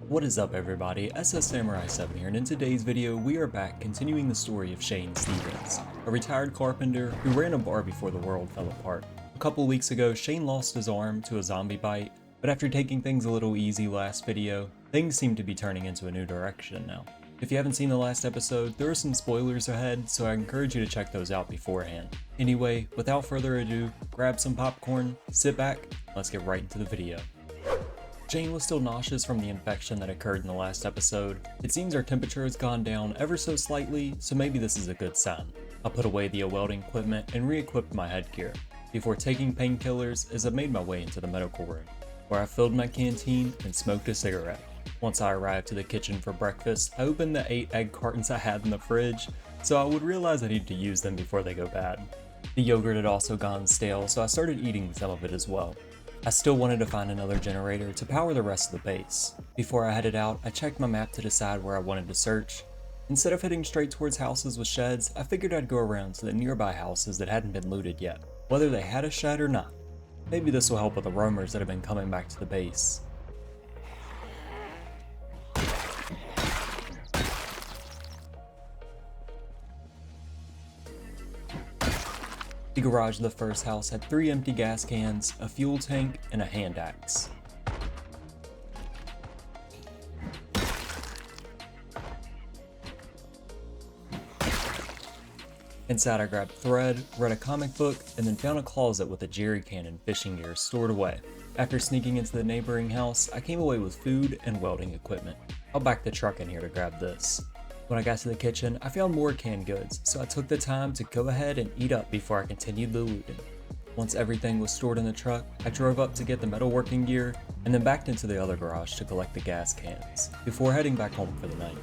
What is up everybody, ASUS Samurai 7 here, and in today's video we are back continuing the story of Shane Stevens, a retired carpenter who ran a bar before the world fell apart. A couple weeks ago, Shane lost his arm to a zombie bite, but after taking things a little easy last video, things seem to be turning into a new direction now. If you haven't seen the last episode, there are some spoilers ahead, so I encourage you to check those out beforehand. Anyway, without further ado, grab some popcorn, sit back, let's get right into the video. Shane was still nauseous from the infection that occurred in the last episode. It seems our temperature has gone down ever so slightly, so maybe this is a good sign. I put away the welding equipment and re-equipped my headgear, before taking painkillers as I made my way into the medical room, where I filled my canteen and smoked a cigarette. Once I arrived to the kitchen for breakfast, I opened the 8 egg cartons I had in the fridge, so I would realize I needed to use them before they go bad. The yogurt had also gone stale, so I started eating some of it as well. I still wanted to find another generator to power the rest of the base. Before I headed out, I checked my map to decide where I wanted to search. Instead of heading straight towards houses with sheds, I figured I'd go around to the nearby houses that hadn't been looted yet, whether they had a shed or not. Maybe this will help with the rumors that have been coming back to the base. The garage of the first house had 3 empty gas cans, a fuel tank, and a hand axe. Inside I grabbed thread, read a comic book, and then found a closet with a jerry can and fishing gear stored away. After sneaking into the neighboring house, I came away with food and welding equipment. I'll back the truck in here to grab this. When I got to the kitchen, I found more canned goods, so I took the time to go ahead and eat up before I continued the looting. Once everything was stored in the truck, I drove up to get the metalworking gear, and then backed into the other garage to collect the gas cans, before heading back home for the night.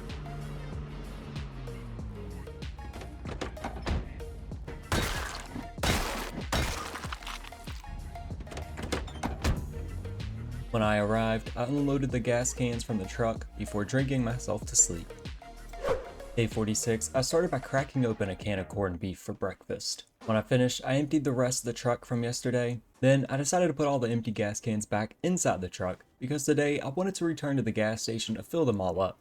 When I arrived, I unloaded the gas cans from the truck before drinking myself to sleep. Day 46, I started by cracking open a can of corned beef for breakfast. When I finished, I emptied the rest of the truck from yesterday. Then I decided to put all the empty gas cans back inside the truck because today I wanted to return to the gas station to fill them all up.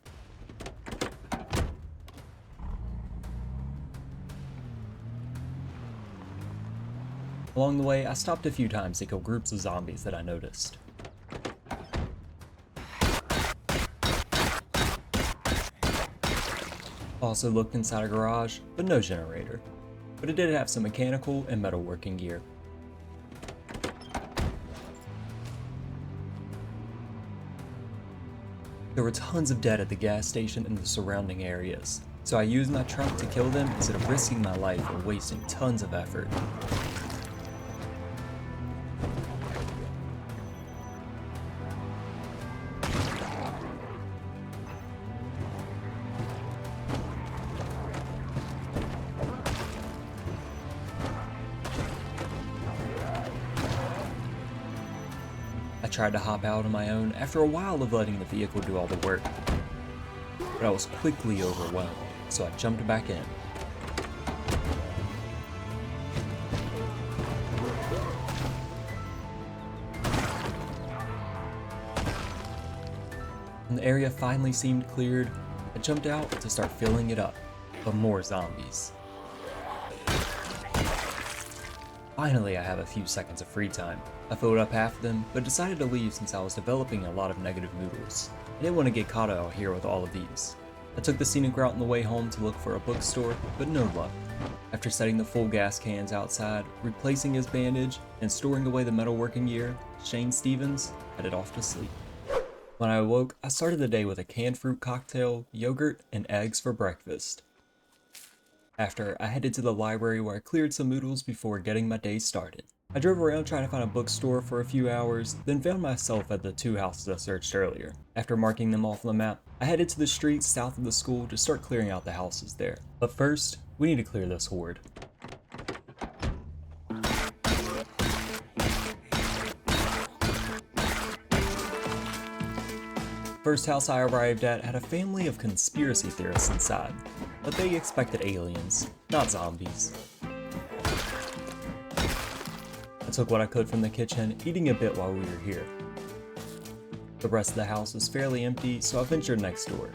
Along the way, I stopped a few times to kill groups of zombies that I noticed. Also looked inside a garage, but no generator. But it did have some mechanical and metalworking gear. There were tons of dead at the gas station and the surrounding areas, so I used my truck to kill them instead of risking my life and wasting tons of effort. I tried to hop out on my own after a while of letting the vehicle do all the work, but I was quickly overwhelmed, so I jumped back in. When the area finally seemed cleared, I jumped out to start filling it up, but more zombies. Finally, I have a few seconds of free time. I filled up half of them, but decided to leave since I was developing a lot of negative noodles. I didn't want to get caught out here with all of these. I took the scenic route on the way home to look for a bookstore, but no luck. After setting the full gas cans outside, replacing his bandage, and storing away the metalworking gear, Shane Stevens headed off to sleep. When I awoke, I started the day with a canned fruit cocktail, yogurt, and eggs for breakfast. After, I headed to the library where I cleared some noodles before getting my day started. I drove around trying to find a bookstore for a few hours, then found myself at the 2 houses I searched earlier. After marking them off on the map, I headed to the streets south of the school to start clearing out the houses there. But first, we need to clear this horde. First house I arrived at had a family of conspiracy theorists inside, but they expected aliens, not zombies. I took what I could from the kitchen, eating a bit while we were here. The rest of the house was fairly empty, so I ventured next door.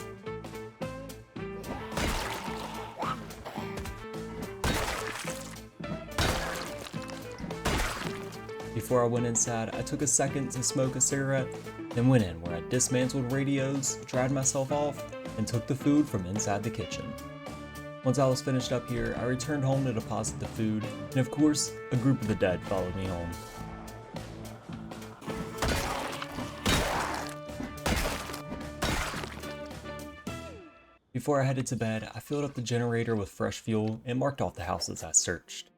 Before I went inside, I took a second to smoke a cigarette, then went in where I dismantled radios, dried myself off, and took the food from inside the kitchen. Once I was finished up here, I returned home to deposit the food, and of course, a group of the dead followed me home. Before I headed to bed, I filled up the generator with fresh fuel and marked off the houses I searched.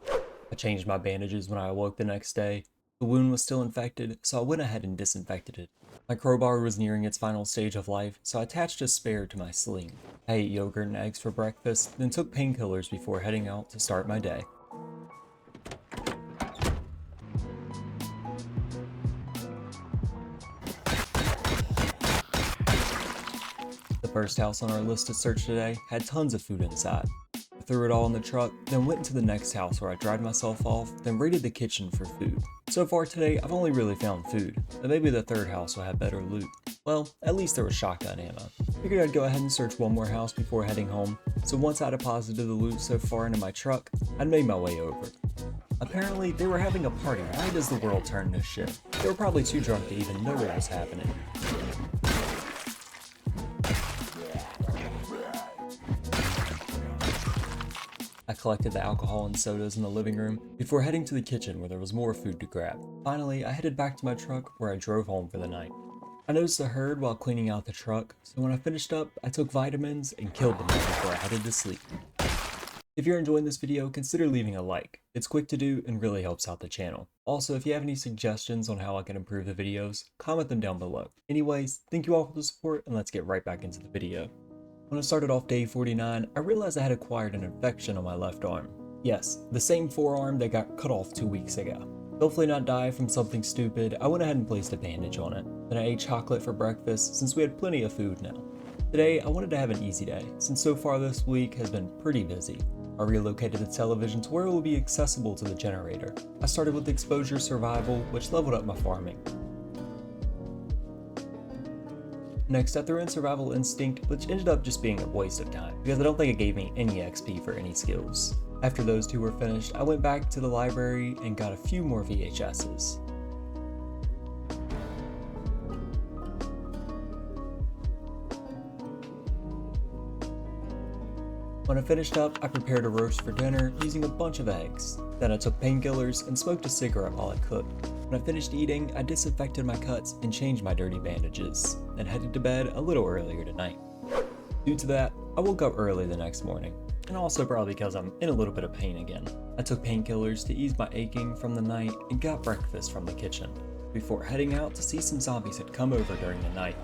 I changed my bandages when I awoke the next day. The wound was still infected, so I went ahead and disinfected it. My crowbar was nearing its final stage of life, so I attached a spare to my sling. I ate yogurt and eggs for breakfast, then took painkillers before heading out to start my day. The first house on our list to search today had tons of food inside. I threw it all in the truck, then went into the next house where I dried myself off, then raided the kitchen for food. So far today, I've only really found food, but maybe the third house will have better loot. Well, at least there was shotgun ammo. Figured I'd go ahead and search one more house before heading home, so once I deposited the loot so far into my truck, I'd made my way over. Apparently, they were having a party. Why does the world turn to shit? They were probably too drunk to even know what was happening. I collected the alcohol and sodas in the living room before heading to the kitchen where there was more food to grab. Finally, I headed back to my truck where I drove home for the night. I noticed a herd while cleaning out the truck, so when I finished up, I took vitamins and killed them all before I headed to sleep. If you're enjoying this video, consider leaving a like. It's quick to do and really helps out the channel. Also, if you have any suggestions on how I can improve the videos, comment them down below. Anyways, thank you all for the support and let's get right back into the video. When I started off day 49, I realized I had acquired an infection on my left arm. Yes, the same forearm that got cut off 2 weeks ago. Hopefully not die from something stupid, I went ahead and placed a bandage on it. Then I ate chocolate for breakfast since we had plenty of food now. Today, I wanted to have an easy day, since so far this week has been pretty busy. I relocated the television to where it will be accessible to the generator. I started with exposure survival, which leveled up my farming. Next, I threw in survival instinct, which ended up just being a waste of time, because I don't think it gave me any XP for any skills. After those two were finished, I went back to the library and got a few more VHSs. When I finished up, I prepared a roast for dinner using a bunch of eggs. Then I took painkillers and smoked a cigarette while I cooked. When I finished eating, I disinfected my cuts and changed my dirty bandages, then headed to bed a little earlier tonight. Due to that, I woke up early the next morning, and also probably because I'm in a little bit of pain again. I took painkillers to ease my aching from the night and got breakfast from the kitchen, before heading out to see some zombies had come over during the night.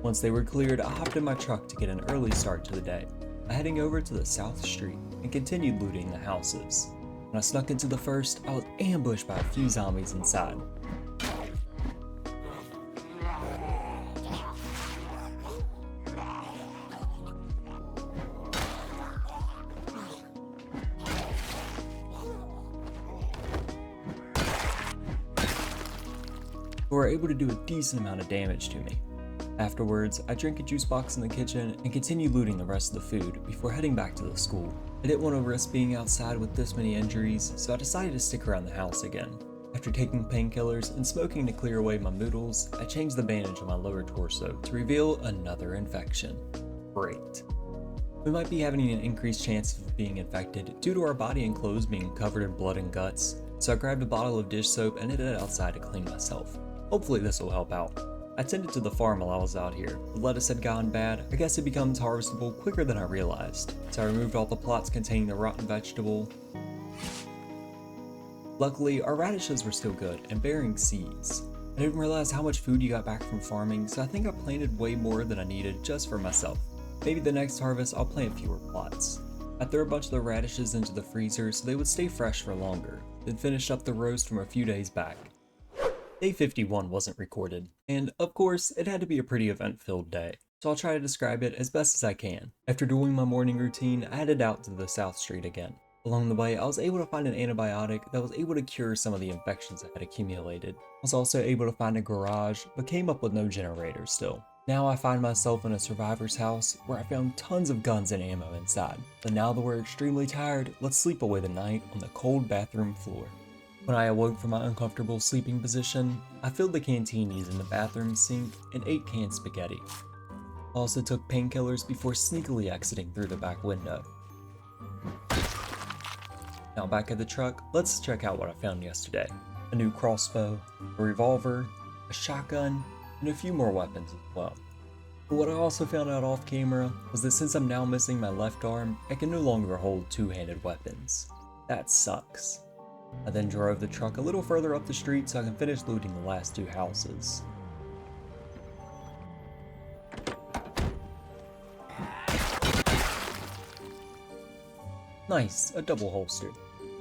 Once they were cleared, I hopped in my truck to get an early start to the day, heading over to the south street and continued looting the houses. When I snuck into the first, I was ambushed by a few zombies inside. Who were able to do a decent amount of damage to me. Afterwards, I drank a juice box in the kitchen and continued looting the rest of the food before heading back to the school. I didn't want to risk being outside with this many injuries, so I decided to stick around the house again. After taking painkillers and smoking to clear away my noodles, I changed the bandage on my lower torso to reveal another infection. Great. We might be having an increased chance of being infected due to our body and clothes being covered in blood and guts, so I grabbed a bottle of dish soap and headed outside to clean myself. Hopefully this will help out. I tended to the farm while I was out here. The lettuce had gone bad. I guess it becomes harvestable quicker than I realized, so I removed all the plots containing the rotten vegetable. Luckily, our radishes were still good and bearing seeds. I didn't realize how much food you got back from farming, so I think I planted way more than I needed just for myself. Maybe the next harvest I'll plant fewer plots. I threw a bunch of the radishes into the freezer so they would stay fresh for longer, then finished up the roast from a few days back. Day 51 wasn't recorded, and of course, it had to be a pretty event-filled day. so I'll try to describe it as best as I can. After doing my morning routine, I headed out to the South Street again. Along the way, I was able to find an antibiotic that was able to cure some of the infections that had accumulated. I was also able to find a garage, but came up with no generator still. Now I find myself in a survivor's house where I found tons of guns and ammo inside. But now that we're extremely tired, let's sleep away the night on the cold bathroom floor. When I awoke from my uncomfortable sleeping position, I filled the canteen using the bathroom sink and ate canned spaghetti. I also took painkillers before sneakily exiting through the back window. Now back at the truck, let's check out what I found yesterday. A new crossbow, a revolver, a shotgun, and a few more weapons as well. But what I also found out off camera was that since I'm now missing my left arm, I can no longer hold two-handed weapons. That sucks. I then drove the truck a little further up the street so I can finish looting the last two houses. Nice, a double holster.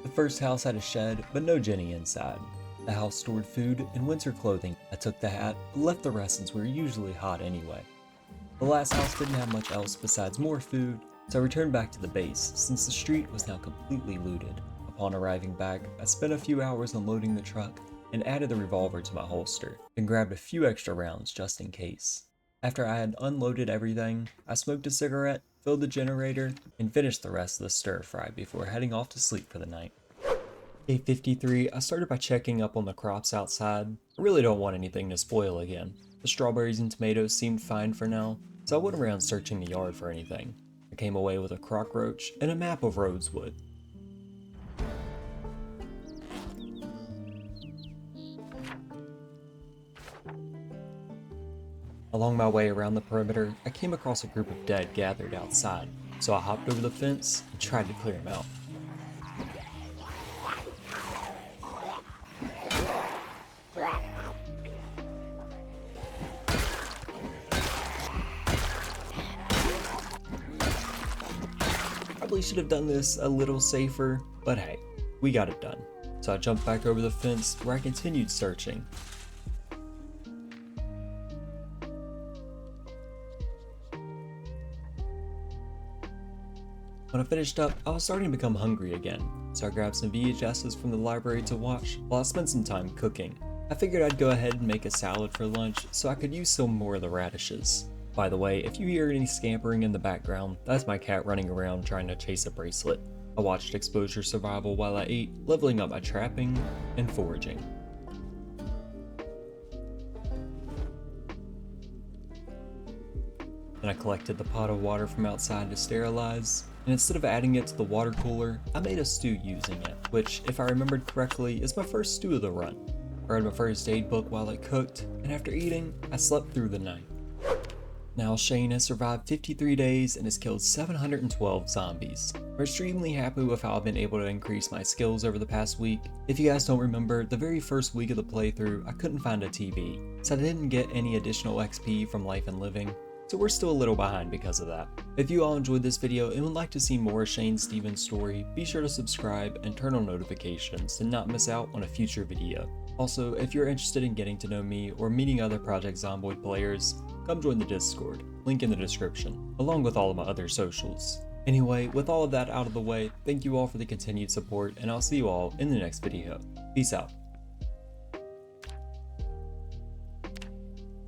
The first house had a shed, but no Jenny inside. The house stored food and winter clothing. I took the hat, but left the rest since we were usually hot anyway. The last house didn't have much else besides more food, so I returned back to the base since the street was now completely looted. Upon arriving back, I spent a few hours unloading the truck and added the revolver to my holster, and grabbed a few extra rounds just in case. After I had unloaded everything, I smoked a cigarette, filled the generator, and finished the rest of the stir fry before heading off to sleep for the night. Day 53, I started by checking up on the crops outside. I really don't want anything to spoil again. The strawberries and tomatoes seemed fine for now, so I went around searching the yard for anything. I came away with a cockroach and a map of rosewood. Along my way around the perimeter, I came across a group of dead gathered outside, so I hopped over the fence and tried to clear them out. Probably should have done this a little safer, but hey, we got it done. So I jumped back over the fence where I continued searching. When I finished up, I was starting to become hungry again, so I grabbed some VHSs from the library to watch while I spent some time cooking. I figured I'd go ahead and make a salad for lunch so I could use some more of the radishes. By the way, if you hear any scampering in the background, that's my cat running around trying to chase a bracelet. I watched Exposure Survival while I ate, leveling up my trapping and foraging. Then I collected the pot of water from outside to sterilize, and instead of adding it to the water cooler, I made a stew using it, which, if I remembered correctly, is my first stew of the run. I read my first aid book while it cooked, and after eating, I slept through the night. Now Shane has survived 53 days and has killed 712 zombies. I'm extremely happy with how I've been able to increase my skills over the past week. If you guys don't remember, the very first week of the playthrough, I couldn't find a TV, so I didn't get any additional XP from Life and Living. So we're still a little behind because of that. If you all enjoyed this video and would like to see more Shane Stevens' story, be sure to subscribe and turn on notifications to not miss out on a future video. Also, if you're interested in getting to know me or meeting other Project Zomboid players, come join the Discord, link in the description, along with all of my other socials. Anyway, with all of that out of the way, thank you all for the continued support, and I'll see you all in the next video. Peace out.